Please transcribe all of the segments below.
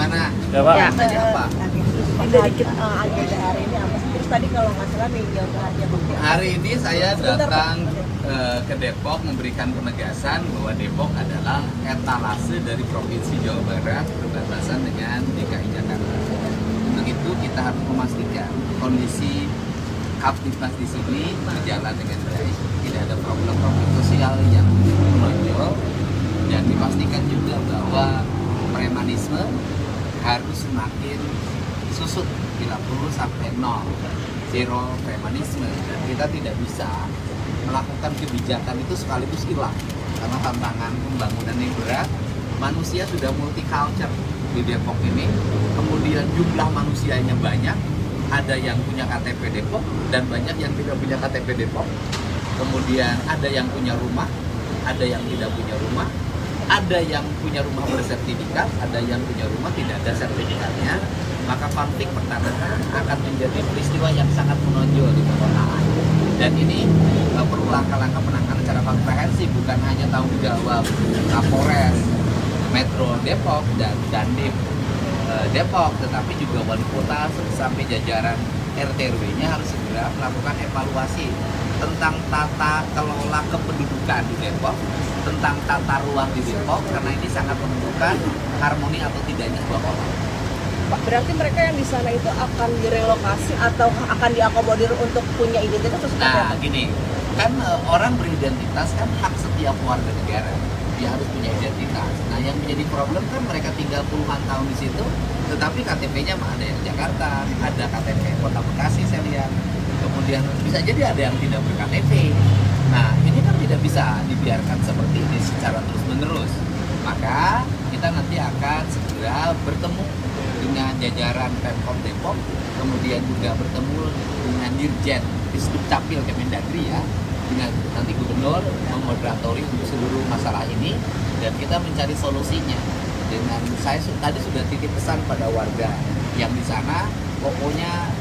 gimana? Ya, Pak. Tanya apa? Agenda hari ini apa? Terus tadi kalau nggak salah meninjau aja Bukti. Hari ini saya Sebentar, datang ke Depok memberikan penegasan bahwa Depok adalah etalase dari Provinsi Jawa Barat berbatasan dengan DKI Jakarta. Untuk itu kita harus memastikan kondisi Kaptipmas di sini berjalan dengan baik, tidak ada problem-problem sosial yang menonjol, dan dipastikan juga bahwa premanisme harus semakin susut bila perlu sampai nol, zero premanisme. Dan kita tidak bisa melakukan kebijakan itu sekaligus hilang karena tantangan pembangunan yang berat. Manusia sudah multicultural di Depok ini, kemudian jumlah manusianya banyak, ada yang punya KTP Depok dan banyak yang tidak punya KTP Depok, kemudian ada yang punya rumah, ada yang tidak punya rumah, ada yang punya rumah bersertifikat, ada yang punya rumah tidak ada sertifikatnya. Maka konflik pertanahan akan menjadi peristiwa yang sangat menonjol di perkotaan. Dan ini perlu langkah-langkah penanganan secara komprehensif, bukan hanya tanggung jawab Kapolres Metro Depok dan Dandim Depok, tetapi juga wali kota sampai jajaran RT/RW-nya harus segera melakukan evaluasi tentang tata kelola kependudukan di Depok, tentang tata ruang di Depok, karena ini sangat menentukan harmoni atau tidaknya sebuah kota. Pak, berarti mereka yang di sana itu akan direlokasi atau akan diakomodir untuk punya identitas atau seperti Nah, apa? gini, kan orang beridentitas kan hak setiap warga negara. Dia harus punya identitas. Nah, yang menjadi problem kan mereka tinggal puluhan tahun di situ, tetapi KTP-nya ada yang Jakarta, ada KTP Kota Bekasi saya lihat. Kemudian bisa jadi ada yang tidak ber-KTP. Nah, ini kan tidak bisa dibiarkan seperti ini secara terus-menerus. Maka kita nanti akan segera bertemu dengan jajaran Pemkot Depok, kemudian juga bertemu dengan Dirjen Disdukcapil Kemendagri ya, dengan nanti gubernur memoderatori untuk seluruh masalah ini, dan kita mencari solusinya. Dengan saya tadi sudah titip pesan pada warga yang di sana, pokoknya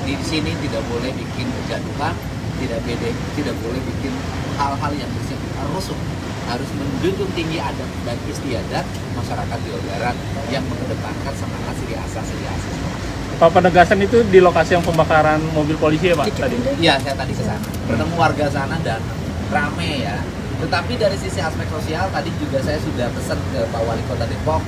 di sini tidak boleh bikin kegaduhan, tidak boleh bikin hal-hal yang bersifat rusuh. Harus menjunjung tinggi adat dan istiadat masyarakat Jawa Barat yang mengedepankan semangat Sri Asasi. Pak, penegasan itu di lokasi yang pembakaran mobil polisi ya Pak tadi? Iya, saya tadi ke sana, bertemu warga sana dan rame ya. Tetapi dari sisi aspek sosial, tadi juga saya sudah pesan ke Pak Wali Kota Depok,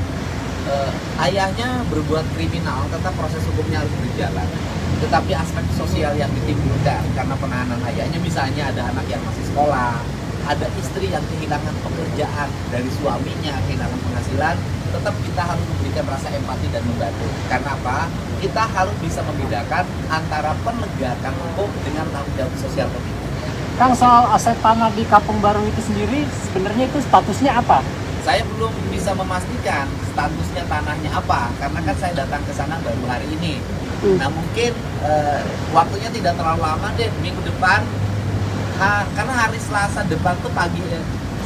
ayahnya berbuat kriminal, tetap proses hukumnya harus berjalan. Tetapi aspek sosial yang ditimbulkan karena penahanan ayahnya, misalnya ada anak yang masih sekolah, ada istri yang kehilangan pekerjaan dari suaminya, kehilangan penghasilan, tetap kita harus memberikan rasa empati dan membantu. Karena apa? Kita harus bisa membedakan antara penegakan hukum dengan tanggung jawab sosial politik. Kang, soal aset tanah di Kampung Baru itu sendiri sebenarnya itu statusnya apa? Saya belum bisa memastikan statusnya tanahnya apa, karena kan saya datang ke sana baru hari ini. Nah, mungkin waktunya tidak terlalu lama deh, minggu depan. Karena hari Selasa depan tuh pagi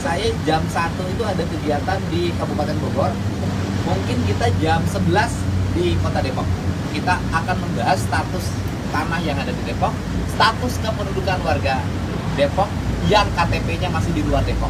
saya jam 1 itu ada kegiatan di Kabupaten Bogor. Mungkin kita jam 11 di Kota Depok. Kita akan membahas status tanah yang ada di Depok, status kependudukan warga Depok yang KTP-nya masih di luar Depok.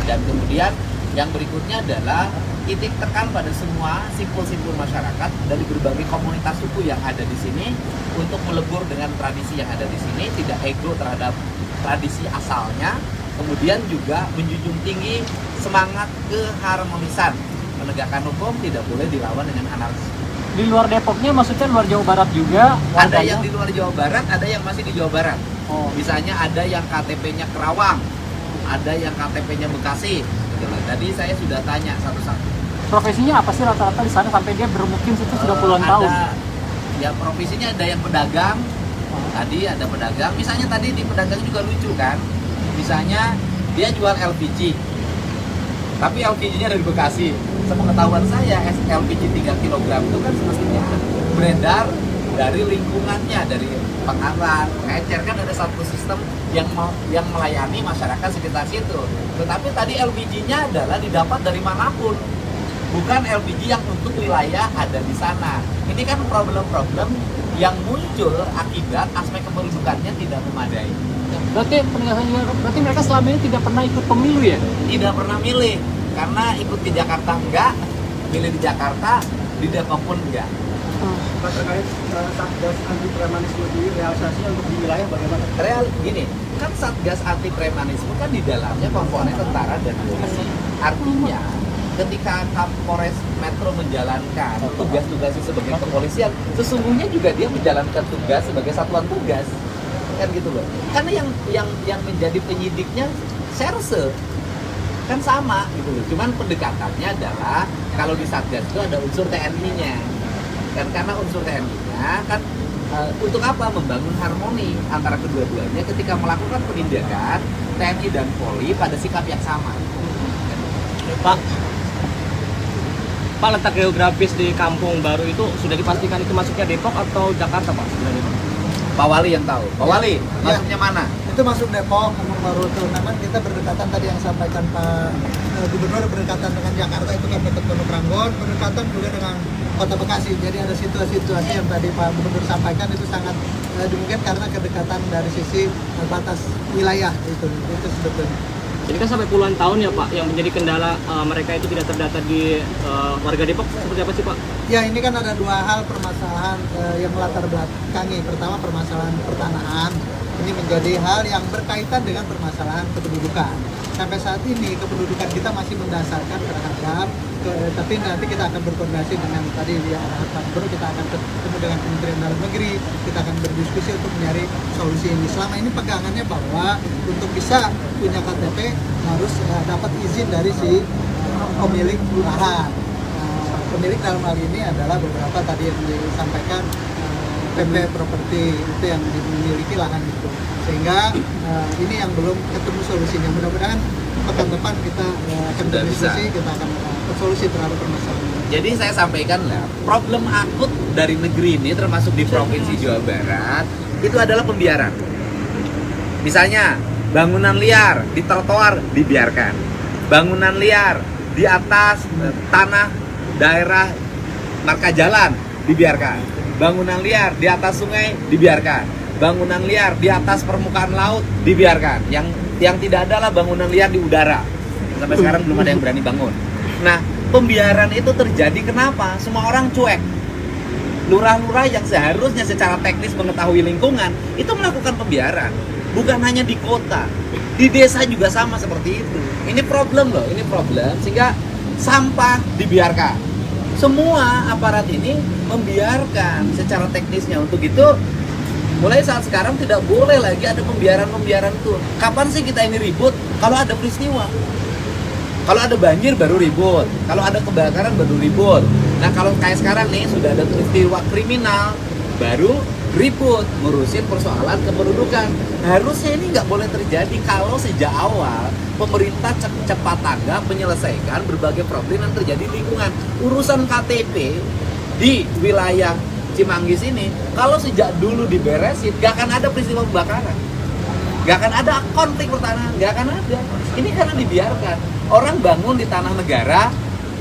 Dan kemudian yang berikutnya adalah titik tekan pada semua simpul-simpul masyarakat dari berbagai komunitas suku yang ada di sini untuk melebur dengan tradisi yang ada di sini, tidak ego terhadap tradisi asalnya, kemudian juga menjunjung tinggi semangat keharmonisan. Penegakan hukum tidak boleh dilawan dengan anarkis. Di luar Depoknya maksudnya luar Jawa Barat juga? Ada yang di luar Jawa Barat, ada yang masih di Jawa Barat. Oh. Misalnya ada yang KTP-nya Kerawang, ada yang KTP-nya Bekasi. Tadi saya sudah tanya satu-satu. Profesinya apa sih rata-rata di sana sampai dia bermukim situ sudah puluhan tahun? Ya, profesinya ada yang pedagang. Tadi ada pedagang, misalnya tadi di pedagang juga lucu kan. Misalnya dia jual LPG, tapi LPG-nya dari Bekasi. Sepengetahuan saya, LPG 3 kg itu kan semestinya beredar dari lingkungannya, dari Pengaran, Pengecer, kan ada satu sistem yang melayani masyarakat sekitar situ. Tetapi tadi LPG-nya adalah didapat dari manapun, bukan LPG yang untuk wilayah ada di sana. Ini kan problem-problem yang muncul akibat aspek kependudukannya tidak memadai. Berarti penegasan juga, berarti mereka selama ini tidak pernah ikut pemilu ya? Tidak pernah milih, karena ikut ke Jakarta enggak, milih di Jakarta, di Depok pun enggak. Pak, terkait Satgas anti premanisme ini realisasinya untuk di wilayah bagaimana? Gini, kan Satgas anti premanisme kan di dalamnya komponen tentara dan polisi. Artinya ketika Kapolres Metro menjalankan tugas-tugasnya sebagai kepolisian, sesungguhnya juga dia menjalankan tugas sebagai satuan tugas, kan gitu loh. Karena yang menjadi penyidiknya Serse kan sama gitu loh. Cuman pendekatannya adalah kalau di Satgas itu ada unsur TNI-nya. Dan karena unsur TNI-nya kan untuk apa? Membangun harmoni antara kedua-duanya ketika melakukan penindakan TNI dan Polri pada sikap yang sama. Pak, letak geografis di Kampung Baru itu sudah dipastikan itu masuknya Depok atau Jakarta, Pak? Sebenarnya, Pak? Pak Wali yang tahu. Pak Wali, masuknya mana? Itu masuk Depok, Kampung Baru itu. Namun kita berdekatan tadi yang sampaikan Pak Gubernur, berdekatan dengan Jakarta itu kan dekat Pondok Ranggon, berdekatan juga dengan Kota Bekasi. Jadi ada situasi yang tadi Pak Gubernur sampaikan itu sangat dimungkinkan karena kedekatan dari sisi batas wilayah itu sebetulnya. Jadi kan sampai puluhan tahun ya Pak, yang menjadi kendala mereka itu tidak terdata di warga Depok, seperti apa sih Pak? Ya, ini kan ada dua hal permasalahan yang melatar belakangi. Pertama, permasalahan pertanahan. Ini menjadi hal yang berkaitan dengan permasalahan kependudukan. Sampai saat ini kependudukan kita masih mendasarkan terhadap tapi nanti kita akan berkoordinasi dengan tadi di arahan Pak Gubernur, kita akan ketemu dengan Kementerian Dalam Negeri, kita akan berdiskusi untuk mencari solusi ini. Selama ini pegangannya bahwa untuk bisa punya KTP harus dapat izin dari si pemilik lahan. Pemilik dalam hal ini adalah beberapa tadi yang disampaikan PP properti itu yang dimiliki lahan itu, sehingga ini yang belum ketemu solusinya. Mudah-mudahan pekan depan kita akan berdiskusi, kita akan solusi terhadap permasalahan. Jadi saya sampaikan lah, problem akut dari negeri ini termasuk di Provinsi Jawa Barat itu adalah pembiaran. Misalnya bangunan liar di trotoar dibiarkan, bangunan liar di atas tanah daerah marka jalan dibiarkan, bangunan liar di atas sungai dibiarkan, bangunan liar di atas permukaan laut dibiarkan. Yang tidak adalah bangunan liar di udara. Sampai sekarang belum ada yang berani bangun. Nah, pembiaran itu terjadi kenapa? Semua orang cuek. Lurah-lurah yang seharusnya secara teknis mengetahui lingkungan itu melakukan pembiaran. Bukan hanya di kota, di desa juga sama seperti itu. Ini problem loh, ini problem. Sehingga sampah dibiarkan. Semua aparat ini membiarkan secara teknisnya. Untuk itu mulai saat sekarang tidak boleh lagi ada pembiaran itu. Kapan sih kita ini ribut? Kalau ada peristiwa. Kalau ada banjir baru ribut. Kalau ada kebakaran baru ribut. Nah, kalau kayak sekarang nih sudah ada peristiwa kriminal baru ribut ngurusin persoalan kependudukan. Harusnya ini nggak boleh terjadi kalau sejak awal pemerintah cepat tanggap menyelesaikan berbagai problem yang terjadi di lingkungan. Urusan KTP di wilayah Cimanggis ini, kalau sejak dulu diberesin, gak akan ada peristiwa pembakaran, gak akan ada konflik pertanahan, gak akan ada. Ini karena dibiarkan. Orang bangun di tanah negara,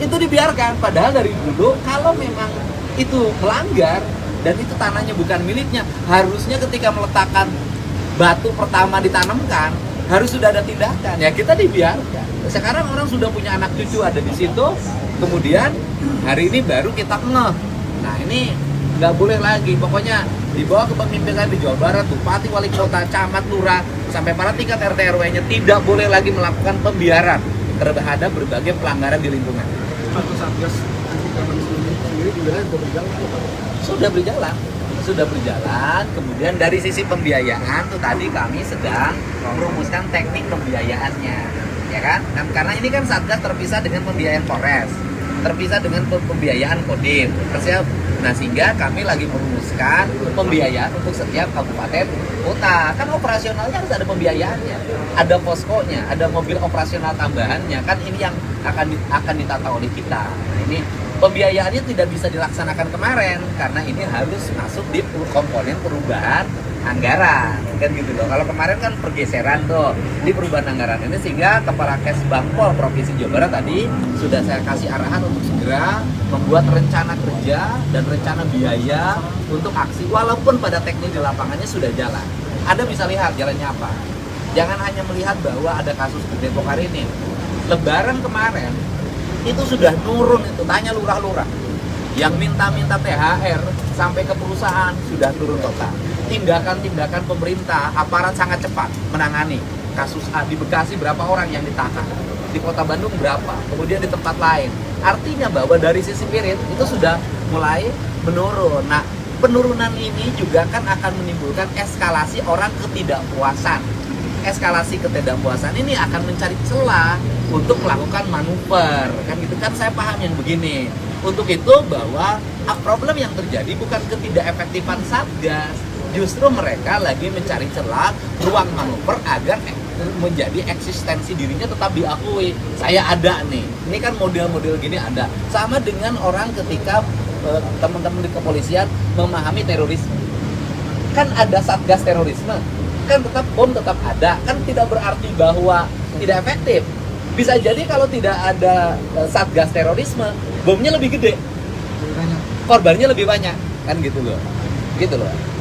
itu dibiarkan. Padahal dari dulu, kalau memang itu melanggar, dan itu tanahnya bukan miliknya, harusnya ketika meletakkan batu pertama ditanamkan, harus sudah ada tindakan. Ya kita dibiarkan. Sekarang orang sudah punya anak cucu ada di situ, kemudian hari ini baru kita ngeh. Nah ini nggak boleh lagi, pokoknya dibawa ke kepemimpinan di Jawa Barat, bupati, wali kota, camat, lurah, sampai para tingkat RT RW-nya tidak boleh lagi melakukan pembiaran terhadap berbagai pelanggaran di lingkungan. Satgas anti premanisme sendiri di wilayah Sudah berjalan. Kemudian dari sisi pembiayaan tuh tadi kami sedang merumuskan teknik pembiayaannya, ya kan? Karena ini kan Satgas terpisah dengan pembiayaan Polres, terpisah dengan pembiayaan Kodim. Nah, sehingga kami lagi merumuskan pembiayaan untuk setiap kabupaten kota. Kan operasionalnya harus ada pembiayaannya, ada poskonya, ada mobil operasional tambahannya. Kan ini yang akan ditata oleh kita. Nah, ini pembiayaannya tidak bisa dilaksanakan kemarin karena ini harus masuk di komponen perubahan anggaran, kan gitu loh. Kalau kemarin kan pergeseran tuh di perubahan anggaran ini, sehingga Kepala Kesbangpol Provinsi Jawa Barat tadi sudah saya kasih arahan untuk segera membuat rencana kerja dan rencana biaya untuk aksi, walaupun pada teknik di lapangannya sudah jalan. Anda bisa lihat jalannya apa. Jangan hanya melihat bahwa ada kasus di Depok hari ini. Lebaran kemarin itu sudah nurun itu, tanya lurah-lurah. Yang minta-minta THR sampai ke perusahaan sudah turun total. Tindakan-tindakan pemerintah, aparat sangat cepat menangani. Kasus A di Bekasi berapa orang yang ditahan, di Kota Bandung berapa, kemudian di tempat lain. Artinya bahwa dari sisi spirit itu sudah mulai menurun. Nah, penurunan ini juga kan akan menimbulkan eskalasi orang ketidakpuasan. Eskalasi ketidakpuasan ini akan mencari celah untuk melakukan manuver, kan gitu kan. Saya paham yang begini. Untuk itu bahwa problem yang terjadi bukan ketidakefektifan Satgas, justru mereka lagi mencari celah ruang manuver agar menjadi eksistensi dirinya tetap diakui. Saya ada nih, ini kan model-model gini ada. Sama dengan orang ketika teman-teman di kepolisian memahami terorisme, kan ada Satgas terorisme, kan tetap bom tetap ada, kan tidak berarti bahwa tidak efektif. Bisa jadi kalau tidak ada Satgas terorisme, bomnya lebih gede, korbannya lebih banyak, kan gitu loh.